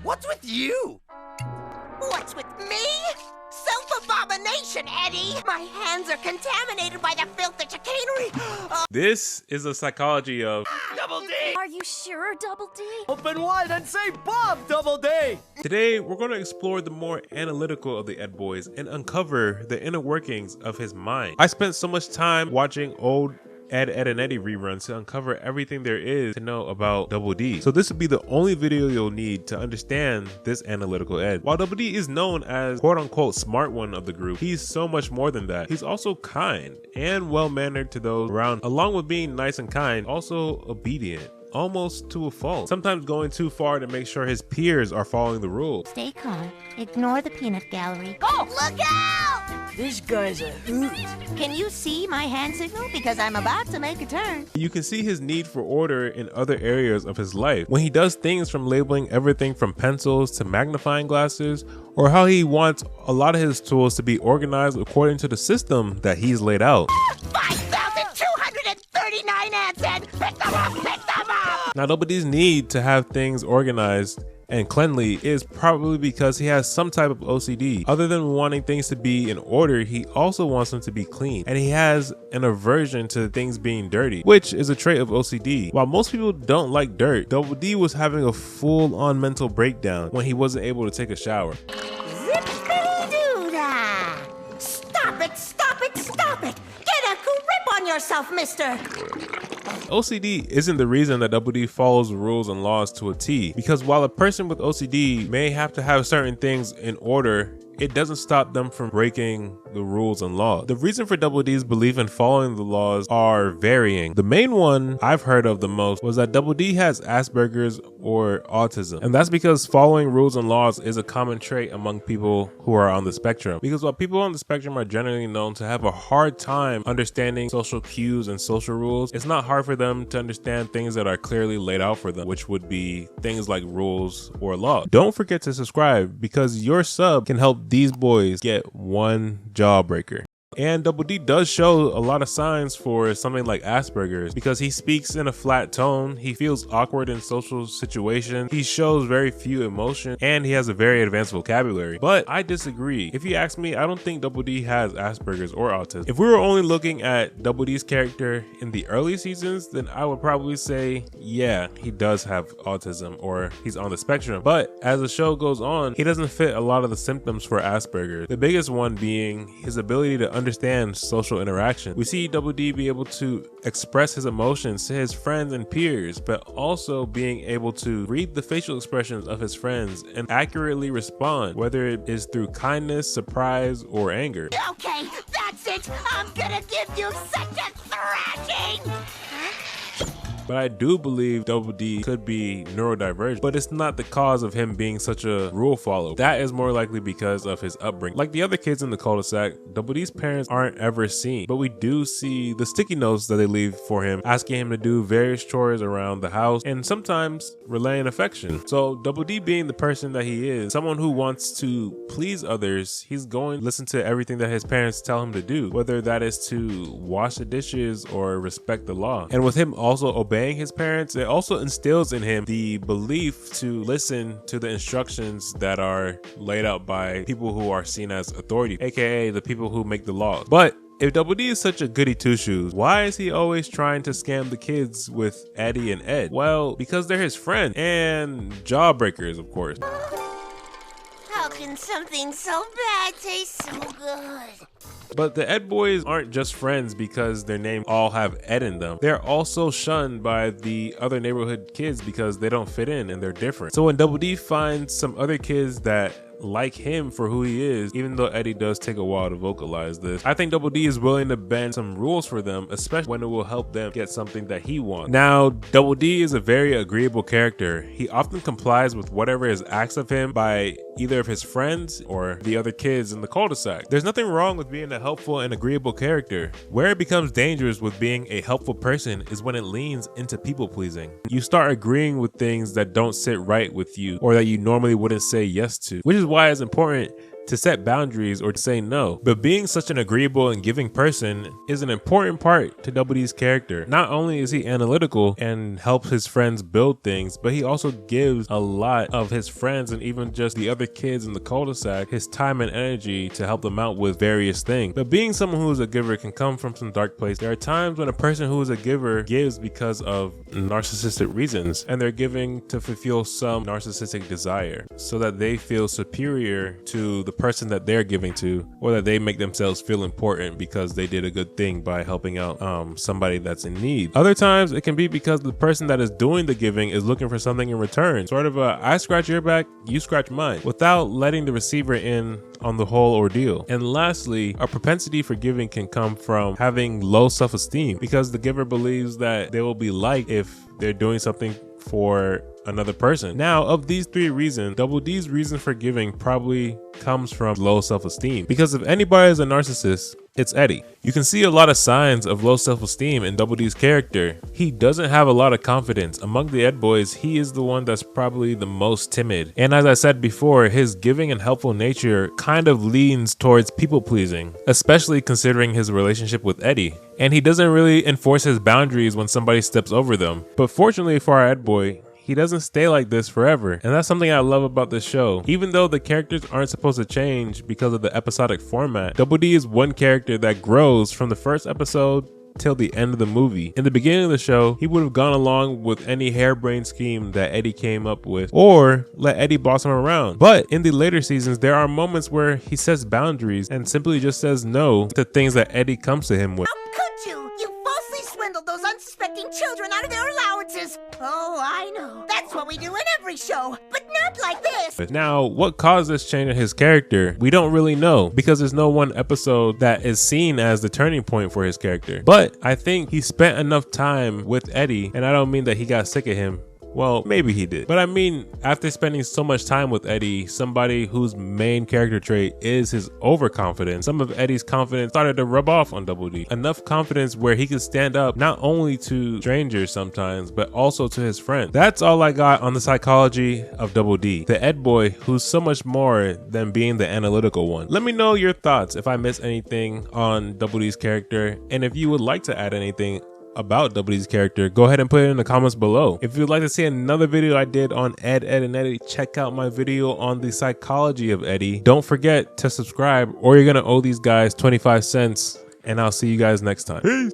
What's with you? What's with me? Self-abomination, Eddie! My hands are contaminated by the filth and chicanery! This is the psychology of Double D! Are you sure, Double D? Open wide and say Bob, Double D! Today, we're going to explore the more analytical of the Ed boys and uncover the inner workings of his mind. I spent so much time watching old Edd and Eddy reruns to uncover everything there is to know about Double D. So this would be the only video you'll need to understand this analytical Ed. While Double D is known as quote-unquote smart one of the group, he's so much more than that. He's also kind and well-mannered to those around, along with being nice and kind, also obedient. Almost to a fault, sometimes going too far to make sure his peers are following the rules. Stay calm. Ignore the peanut gallery. Go! Look out! This guy's a hoot. Can you see my hand signal? Because I'm about to make a turn. You can see his need for order in other areas of his life when he does things from labeling everything from pencils to magnifying glasses, or how he wants a lot of his tools to be organized according to the system that he's laid out. 5,239 ants, Ed! Pick them up! Pick them up! Now, nobody's need to have things organized and cleanly is probably because he has some type of OCD. Other than wanting things to be in order, he also wants them to be clean, and he has an aversion to things being dirty, which is a trait of OCD. While most people don't like dirt, Double D was having a full-on mental breakdown when he wasn't able to take a shower. Zip-a-doo-dah! Stop it! Stop it! Stop it! Get a grip on yourself, mister! OCD isn't the reason that Double D follows the rules and laws to a T, because while a person with OCD may have to have certain things in order, it doesn't stop them from breaking the rules and laws. The reason for Double D's belief in following the laws are varying. The main one I've heard of the most was that Double D has Asperger's or autism. And that's because following rules and laws is a common trait among people who are on the spectrum. Because while people on the spectrum are generally known to have a hard time understanding social cues and social rules, it's not hard for them to understand things that are clearly laid out for them, which would be things like rules or laws. Don't forget to subscribe, because your sub can help these boys get one jawbreaker. And Double D does show a lot of signs for something like Asperger's, because he speaks in a flat tone, he feels awkward in social situations, he shows very few emotion, and he has a very advanced vocabulary. But I disagree. If you ask me, I don't think Double D has Asperger's or autism. If we were only looking at Double D's character in the early seasons, then I would probably say, yeah, he does have autism or he's on the spectrum. But as the show goes on, he doesn't fit a lot of the symptoms for Asperger's. The biggest one being his ability to understand social interaction. We see Double D be able to express his emotions to his friends and peers, but also being able to read the facial expressions of his friends and accurately respond, whether it is through kindness, surprise, or anger. Okay, that's it! I'm gonna give you such a thrashing! But I do believe Double D could be neurodivergent, but it's not the cause of him being such a rule follower. That is more likely because of his upbringing. Like the other kids in the cul-de-sac, Double D's parents aren't ever seen, but we do see the sticky notes that they leave for him, asking him to do various chores around the house and sometimes relaying affection. So Double D, being the person that he is, someone who wants to please others, he's going to listen to everything that his parents tell him to do, whether that is to wash the dishes or respect the law. And with him also obeying his parents, it also instills in him the belief to listen to the instructions that are laid out by people who are seen as authority, aka the people who make the laws. But if Double D is such a goody two-shoes, why is he always trying to scam the kids with Eddie and Ed? Well, because they're his friends and jawbreakers, of course. How can something so bad taste so good? But the Ed boys aren't just friends because their names all have Ed in them. They're also shunned by the other neighborhood kids because they don't fit in and they're different. So when Double D finds some other kids that like him for who he is, even though Eddie does take a while to vocalize this, I think Double D is willing to bend some rules for them, especially when it will help them get something that he wants. Now, Double D is a very agreeable character. He often complies with whatever is asked of him by either of his friends or the other kids in the cul-de-sac. There's nothing wrong with being a helpful and agreeable character. Where it becomes dangerous with being a helpful person is when it leans into people pleasing. You start agreeing with things that don't sit right with you or that you normally wouldn't say yes to, which is why it's important to set boundaries or to say no. But being such an agreeable and giving person is an important part to Double D's character. Not only is he analytical and helps his friends build things, but he also gives a lot of his friends and even just the other kids in the cul-de-sac his time and energy to help them out with various things. But being someone who is a giver can come from some dark place. There are times when a person who is a giver gives because of narcissistic reasons, and they're giving to fulfill some narcissistic desire so that they feel superior to the person that they're giving to, or that they make themselves feel important because they did a good thing by helping out somebody that's in need. Other times it can be because the person that is doing the giving is looking for something in return, sort of a I scratch your back, you scratch mine, without letting the receiver in on the whole ordeal. And lastly, our propensity for giving can come from having low self-esteem, because the giver believes that they will be liked if they're doing something for another person. Now, of these three reasons, Double D's reason for giving probably comes from low self-esteem, because if anybody is a narcissist, it's Eddie. You can see a lot of signs of low self-esteem in Double D's character. He doesn't have a lot of confidence. Among the Ed boys, he is the one that's probably the most timid. And as I said before, his giving and helpful nature kind of leans towards people pleasing, especially considering his relationship with Eddie. And he doesn't really enforce his boundaries when somebody steps over them. But fortunately for our Ed boy, he doesn't stay like this forever, and that's something I love about this show. Even though the characters aren't supposed to change because of the episodic format, Double D is one character that grows from the first episode till the end of the movie. In the beginning of the show, he would have gone along with any harebrained scheme that Eddie came up with, or let Eddie boss him around. But in the later seasons, there are moments where he sets boundaries and simply just says no to things that Eddie comes to him with. How could you? You falsely swindled those unsuspecting children out of their allowances. Oh, I know. That's what we do in every show, but not like this. Now, what caused this change in his character? We don't really know, because there's no one episode that is seen as the turning point for his character. But I think he spent enough time with Eddie, and I don't mean that he got sick of him. Well, maybe he did. But I mean, after spending so much time with Eddie, somebody whose main character trait is his overconfidence, some of Eddie's confidence started to rub off on Double D. Enough confidence where he could stand up not only to strangers sometimes, but also to his friends. That's all I got on the psychology of Double D, the Ed boy who's so much more than being the analytical one. Let me know your thoughts if I missed anything on Double D's character, and if you would like to add anything about Double D's character, go ahead and put it in the comments below. If you'd like to see another video I did on Ed, and Eddy, check out my video on the psychology of Eddie. Don't forget to subscribe, or you're gonna owe these guys 25 cents, and I'll see you guys next time. Peace.